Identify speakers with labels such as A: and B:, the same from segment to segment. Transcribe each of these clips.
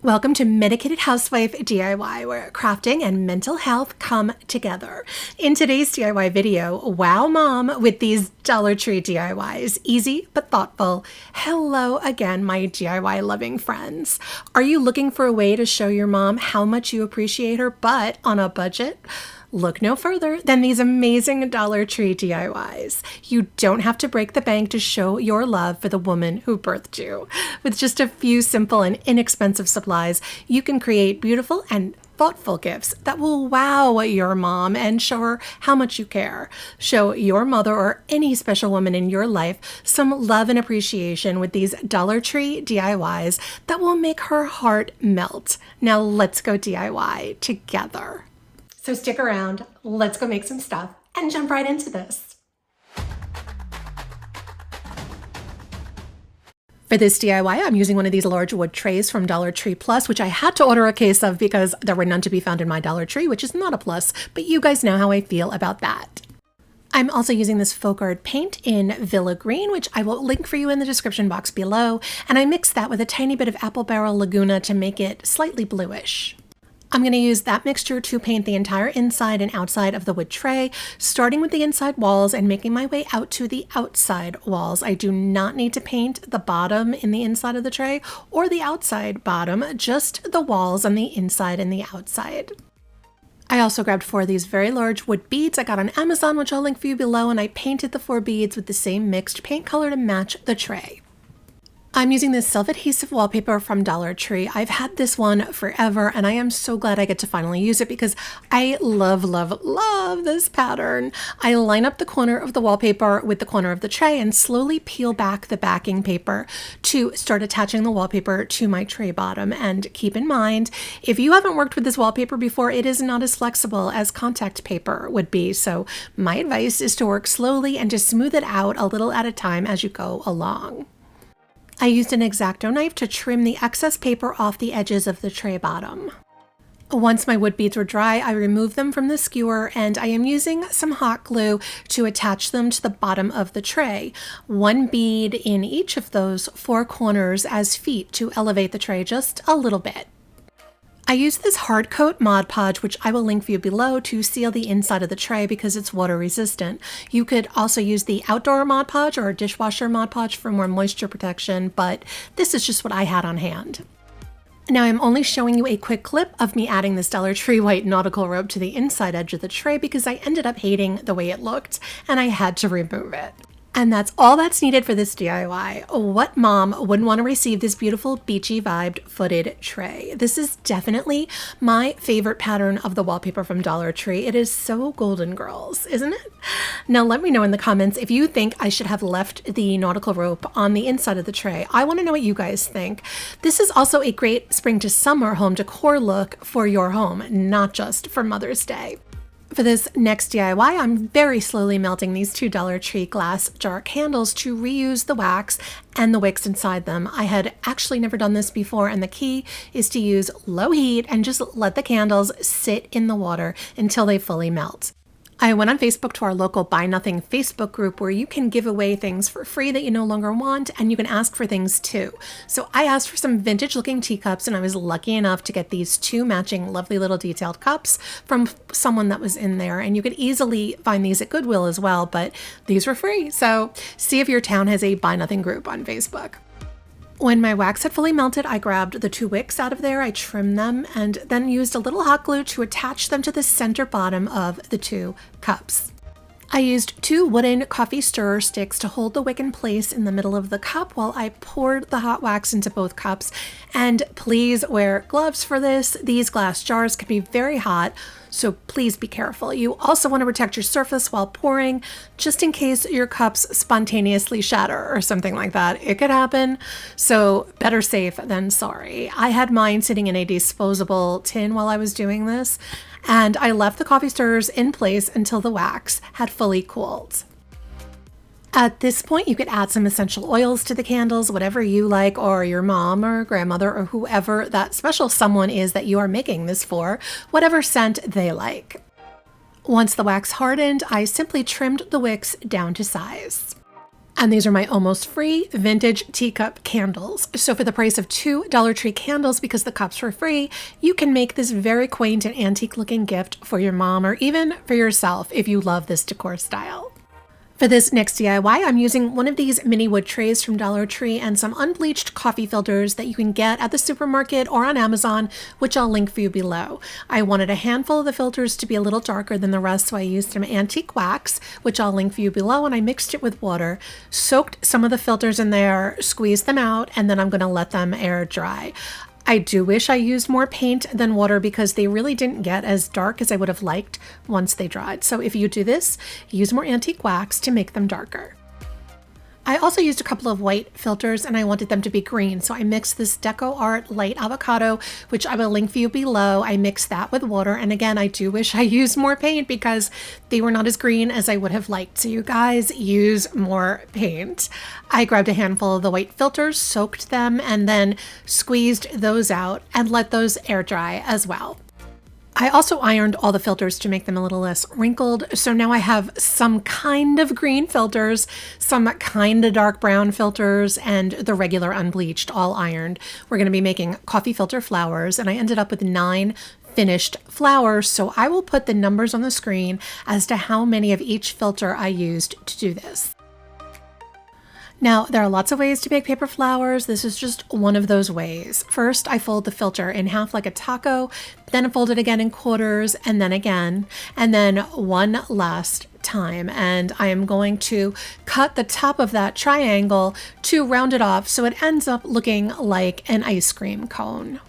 A: Welcome to Medicated Housewife DIY, where crafting and mental health come together. In today's DIY video, wow mom with these Dollar Tree DIYs. Easy but thoughtful. Hello again, my DIY loving friends. Are you looking for a way to show your mom how much you appreciate her, but on a budget? Look no further than these amazing Dollar Tree DIYs. You don't have to break the bank to show your love for the woman who birthed you. With just a few simple and inexpensive supplies, you can create beautiful and thoughtful gifts that will wow your mom and show her how much you care. Show your mother or any special woman in your life some love and appreciation with these Dollar Tree DIYs that will make her heart melt. Now let's go DIY together. So stick around, let's go make some stuff and jump right into this. For this DIY, I'm using one of these large wood trays from Dollar Tree Plus, which I had to order a case of because there were none to be found in my Dollar Tree, which is not a plus, but you guys know how I feel about that. I'm also using this folk art paint in Villa Green, which I will link for you in the description box below, and I mixed that with a tiny bit of Apple Barrel Laguna to make it slightly bluish. I'm going to use that mixture to paint the entire inside and outside of the wood tray, starting with the inside walls and making my way out to the outside walls. I do not need to paint the bottom in the inside of the tray or the outside bottom, just the walls on the inside and the outside. I also grabbed 4 of these very large wood beads I got on Amazon, which I'll link for you below, and I painted the 4 beads with the same mixed paint color to match the tray. I'm using this self-adhesive wallpaper from Dollar Tree. I've had this one forever, and I am so glad I get to finally use it because I love, love, love this pattern. I line up the corner of the wallpaper with the corner of the tray and slowly peel back the backing paper to start attaching the wallpaper to my tray bottom. And keep in mind, if you haven't worked with this wallpaper before, it is not as flexible as contact paper would be. So my advice is to work slowly and to smooth it out a little at a time as you go along. I used an X-Acto knife to trim the excess paper off the edges of the tray bottom. Once my wood beads were dry, I removed them from the skewer, and I am using some hot glue to attach them to the bottom of the tray. 1 bead in each of those 4 corners as feet to elevate the tray just a little bit. I used this hard coat Mod Podge, which I will link for you below, to seal the inside of the tray because it's water resistant. You could also use the outdoor Mod Podge or dishwasher Mod Podge for more moisture protection, but this is just what I had on hand. Now I'm only showing you a quick clip of me adding this Dollar Tree white nautical rope to the inside edge of the tray because I ended up hating the way it looked and I had to remove it. And that's all that's needed for this DIY. What mom wouldn't want to receive this beautiful beachy vibed footed tray? This is definitely my favorite pattern of the wallpaper from Dollar Tree. It is so Golden Girls, isn't it? Now let me know in the comments if you think I should have left the nautical rope on the inside of the tray. I want to know what you guys think. This is also a great spring to summer home decor look for your home, not just for Mother's Day. For this next DIY, I'm very slowly melting these 2 Dollar Tree glass jar candles to reuse the wax and the wicks inside them. I had actually never done this before, and the key is to use low heat and just let the candles sit in the water until they fully melt. I went on Facebook to our local Buy Nothing Facebook group where you can give away things for free that you no longer want, and you can ask for things too. So I asked for some vintage looking teacups, and I was lucky enough to get these 2 matching lovely little detailed cups from someone that was in there. And you could easily find these at Goodwill as well, but these were free. So see if your town has a Buy Nothing group on Facebook. When my wax had fully melted, I grabbed the 2 wicks out of there, I trimmed them, and then used a little hot glue to attach them to the center bottom of the 2 cups. I used 2 wooden coffee stirrer sticks to hold the wick in place in the middle of the cup while I poured the hot wax into both cups. And please wear gloves for this. These glass jars can be very hot, so please be careful. You also want to protect your surface while pouring, just in case your cups spontaneously shatter or something like that. It could happen, so better safe than sorry. I had mine sitting in a disposable tin while I was doing this, and I left the coffee stirrers in place until the wax had fully cooled. At this point, you could add some essential oils to the candles, whatever you like, or your mom or grandmother or whoever that special someone is that you are making this for, whatever scent they like. Once the wax hardened, I simply trimmed the wicks down to size. And these are my almost free vintage teacup candles. So for the price of 2 Dollar Tree candles, because the cups were free, you can make this very quaint and antique looking gift for your mom or even for yourself if you love this decor style. For this next DIY, I'm using one of these mini wood trays from Dollar Tree and some unbleached coffee filters that you can get at the supermarket or on Amazon, which I'll link for you below. I wanted a handful of the filters to be a little darker than the rest, so I used some antique wax, which I'll link for you below, and I mixed it with water, soaked some of the filters in there, squeezed them out, and then I'm going to let them air dry. I do wish I used more paint than water because they really didn't get as dark as I would have liked once they dried. So if you do this, use more antique wax to make them darker. I also used a couple of white filters and I wanted them to be green. So I mixed this Decor Art Light Avocado, which I will link for you below. I mixed that with water. And again, I do wish I used more paint because they were not as green as I would have liked. So you guys use more paint. I grabbed a handful of the white filters, soaked them, and then squeezed those out and let those air dry as well. I also ironed all the filters to make them a little less wrinkled. So now I have some kind of green filters, some kind of dark brown filters, and the regular unbleached, all ironed. We're going to be making coffee filter flowers, and I ended up with 9 finished flowers. So I will put the numbers on the screen as to how many of each filter I used to do this. Now, there are lots of ways to make paper flowers. This is just one of those ways. First, I fold the filter in half like a taco, then I fold it again in quarters, and then one last time. And I am going to cut the top of that triangle to round it off so it ends up looking like an ice cream cone.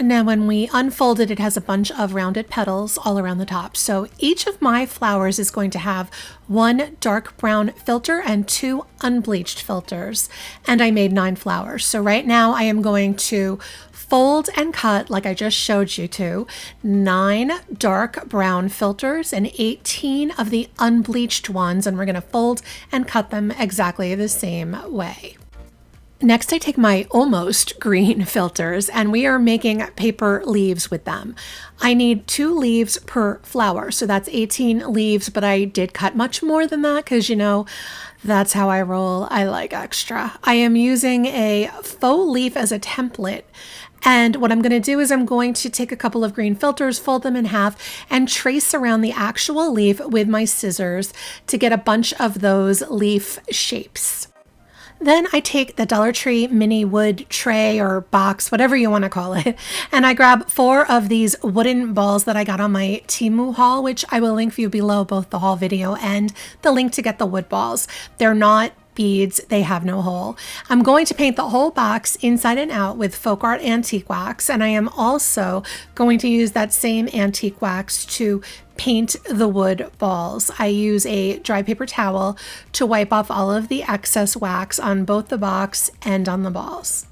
A: Now, when we unfold it, it has a bunch of rounded petals all around the top. So each of my flowers is going to have 1 dark brown filter and 2 unbleached filters. And I made 9 flowers. So right now I am going to fold and cut, like I just showed you to, 9 dark brown filters and 18 of the unbleached ones. And we're going to fold and cut them exactly the same way. Next, I take my almost green filters and we are making paper leaves with them. I need 2 leaves per flower, so that's 18 leaves, but I did cut much more than that because, you know, that's how I roll. I like extra. I am using a faux leaf as a template. And what I'm going to do is I'm going to take a couple of green filters, fold them in half, and trace around the actual leaf with my scissors to get a bunch of those leaf shapes. Then I take the Dollar Tree mini wood tray or box, whatever you want to call it, and I grab 4 of these wooden balls that I got on my Temu haul, which I will link for you below, both the haul video and the link to get the wood balls. They're not beads, they have no hole. I'm going to paint the whole box inside and out with Folk Art antique wax, and I am also going to use that same antique wax to paint the wood balls. I use a dry paper towel to wipe off all of the excess wax on both the box and on the balls.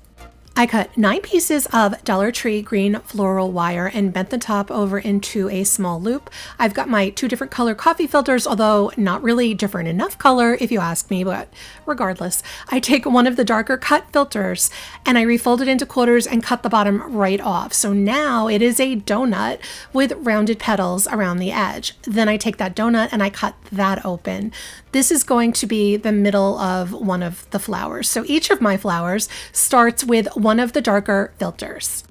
A: I cut 9 pieces of Dollar Tree green floral wire and bent the top over into a small loop. I've got my 2 different color coffee filters, although not really different enough color if you ask me, but regardless. I take one of the darker cut filters and I refold it into quarters and cut the bottom right off. So now it is a donut with rounded petals around the edge. Then I take that donut and I cut that open. This is going to be the middle of one of the flowers. So each of my flowers starts with one of the darker filters.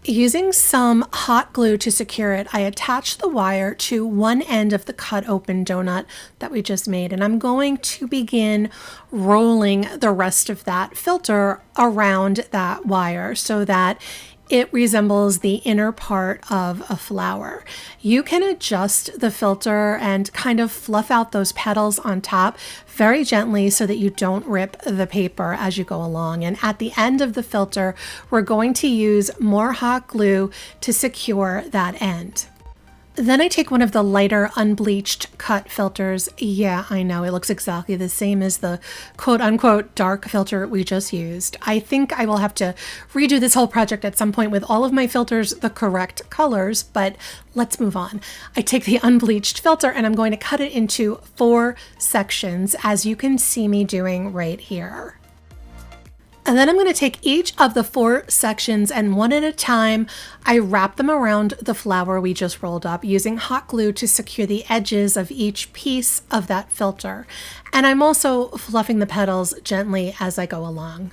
A: Using some hot glue to secure it, I attach the wire to one end of the cut open donut that we just made, and I'm going to begin rolling the rest of that filter around that wire so that it resembles the inner part of a flower. You can adjust the filter and kind of fluff out those petals on top very gently so that you don't rip the paper as you go along. And at the end of the filter, we're going to use more hot glue to secure that end. Then I take one of the lighter unbleached cut filters. Yeah, I know, it looks exactly the same as the quote-unquote dark filter we just used. I think I will have to redo this whole project at some point with all of my filters the correct colors, but let's move on. I take the unbleached filter and I'm going to cut it into 4 sections, as you can see me doing right here. And then I'm going to take each of the 4 sections and one at a time, I wrap them around the flower we just rolled up using hot glue to secure the edges of each piece of that filter. And I'm also fluffing the petals gently as I go along.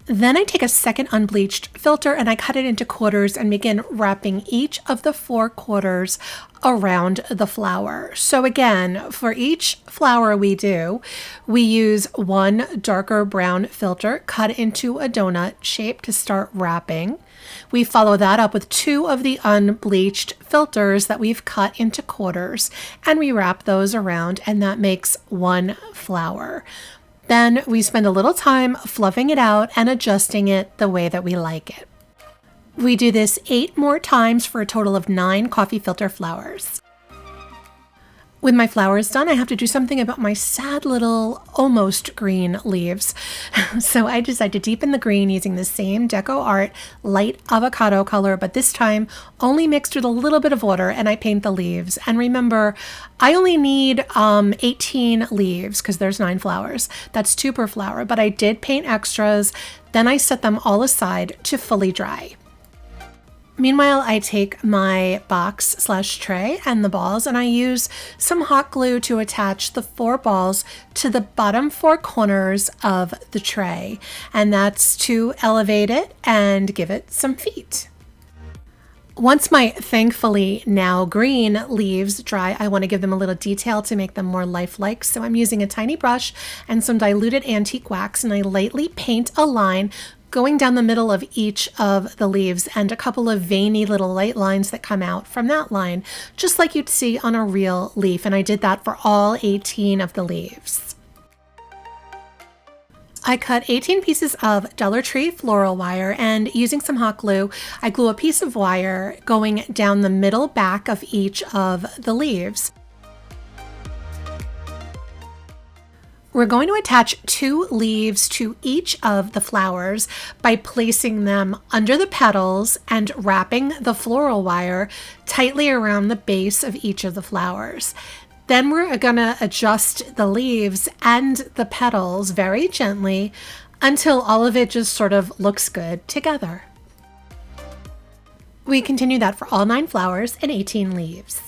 A: Then I take a second unbleached filter and I cut it into quarters and begin wrapping each of the 4 quarters around the flower. So again, for each flower we do, we use one darker brown filter cut into a donut shape to start wrapping. We follow that up with 2 of the unbleached filters that we've cut into quarters, and we wrap those around, and that makes 1 flower. Then we spend a little time fluffing it out and adjusting it the way that we like it. We do this 8 more times for a total of 9 coffee filter flowers. With my flowers done, I have to do something about my sad little almost green leaves. So I decided to deepen the green using the same Deco Art light avocado color, but this time only mixed with a little bit of water, and I paint the leaves. And remember, I only need 18 leaves because there's 9 flowers. That's 2 per flower, but I did paint extras. Then I set them all aside to fully dry. Meanwhile, I take my box/tray and the balls, and I use some hot glue to attach the 4 balls to the bottom 4 corners of the tray, and that's to elevate it and give it some feet. Once my thankfully now green leaves dry, I want to give them a little detail to make them more lifelike. So I'm using a tiny brush and some diluted antique wax, and I lightly paint a line going down the middle of each of the leaves and a couple of veiny little light lines that come out from that line, just like you'd see on a real leaf. And I did that for all 18 of the leaves. I cut 18 pieces of Dollar Tree floral wire, and using some hot glue, I glue a piece of wire going down the middle back of each of the leaves. We're going to attach 2 leaves to each of the flowers by placing them under the petals and wrapping the floral wire tightly around the base of each of the flowers. Then we're going to adjust the leaves and the petals very gently until all of it just sort of looks good together. We continue that for all 9 flowers and 18 leaves.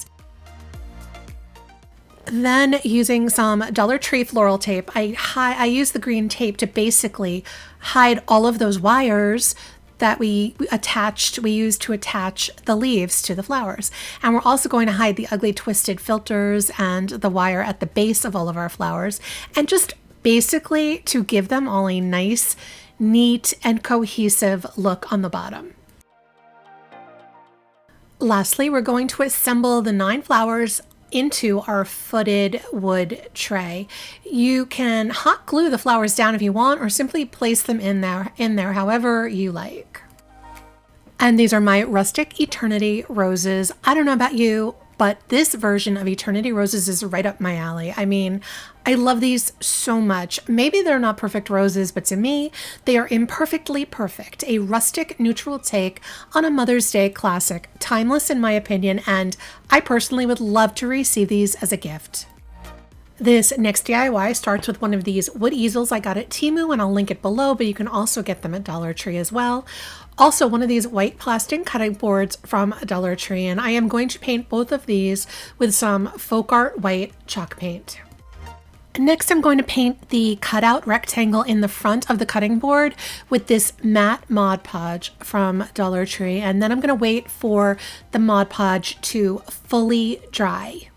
A: Then using some Dollar Tree floral tape, I use the green tape to basically hide all of those wires that we used to attach the leaves to the flowers. And we're also going to hide the ugly twisted filters and the wire at the base of all of our flowers, and just basically to give them all a nice, neat, and cohesive look on the bottom. Lastly, we're going to assemble the 9 flowers into our footed wood tray. You can hot glue the flowers down if you want, or simply place them in there however you like. And these are my rustic Eternity roses. I don't know about you, but this version of Eternity roses is right up my alley. I mean, I love these so much. Maybe they're not perfect roses, but to me, they are imperfectly perfect. A rustic, neutral take on a Mother's Day classic. Timeless in my opinion, and I personally would love to receive these as a gift. This next DIY starts with one of these wood easels I got at Temu, and I'll link it below, but you can also get them at Dollar Tree as well. Also, one of these white plastic cutting boards from Dollar Tree, and I am going to paint both of these with some folk art white chalk paint. Next, I'm going to paint the cutout rectangle in the front of the cutting board with this matte Mod Podge from Dollar Tree, and then I'm going to wait for the Mod Podge to fully dry.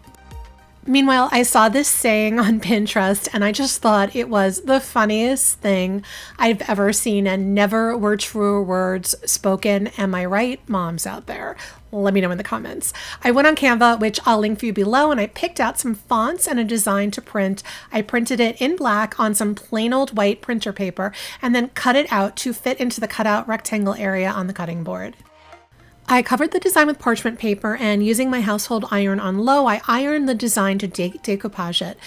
A: Meanwhile, I saw this saying on Pinterest, and I just thought it was the funniest thing I've ever seen, and never were truer words spoken. Am I right, moms out there? Let me know in the comments. I went on Canva, which I'll link for you below, and I picked out some fonts and a design to print. I printed it in black on some plain old white printer paper, and then cut it out to fit into the cutout rectangle area on the cutting board. I covered the design with parchment paper, and using my household iron on low, I ironed the design to decoupage it.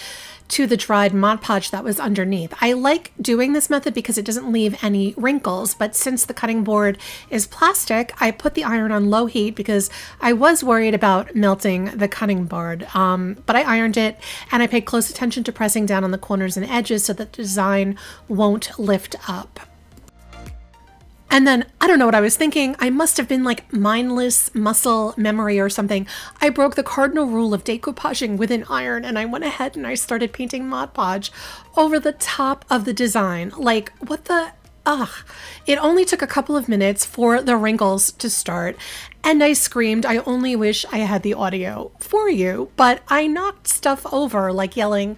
A: to the dried Mod Podge that was underneath. I like doing this method because it doesn't leave any wrinkles, but since the cutting board is plastic, I put the iron on low heat because I was worried about melting the cutting board. But I ironed it, and I paid close attention to pressing down on the corners and edges so that the design won't lift up. And then, I don't know what I was thinking. I must have been like mindless muscle memory or something. I broke the cardinal rule of decoupaging with an iron, and I went ahead and I started painting Mod Podge over the top of the design. Like, what the... Ugh. It only took a couple of minutes for the wrinkles to start, and I screamed. I only wish I had the audio for you, but I knocked stuff over, like yelling,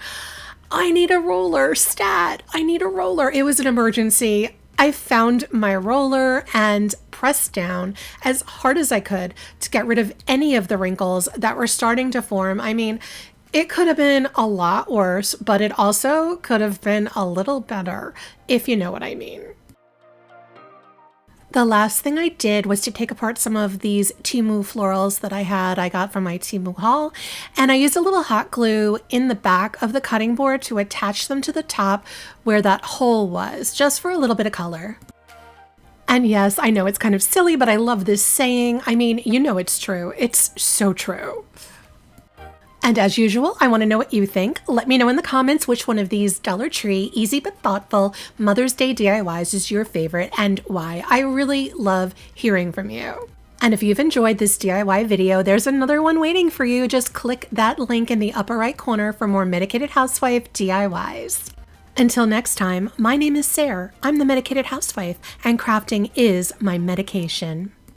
A: "I need a roller, stat! I need a roller." It was an emergency. I found my roller and pressed down as hard as I could to get rid of any of the wrinkles that were starting to form. I mean, it could have been a lot worse, but it also could have been a little better, if you know what I mean. The last thing I did was to take apart some of these Temu florals that I got from my Temu haul, and I used a little hot glue in the back of the cutting board to attach them to the top where that hole was, just for a little bit of color. And yes, I know it's kind of silly, but I love this saying. I mean, you know it's true. It's so true. And as usual, I want to know what you think. Let me know in the comments which one of these Dollar Tree easy but thoughtful Mother's Day DIYs is your favorite and why. I really love hearing from you. And if you've enjoyed this DIY video, there's another one waiting for you. Just click that link in the upper right corner for more Medicated Housewife DIYs. Until next time, my name is Sarah. I'm the Medicated Housewife, and crafting is my medication.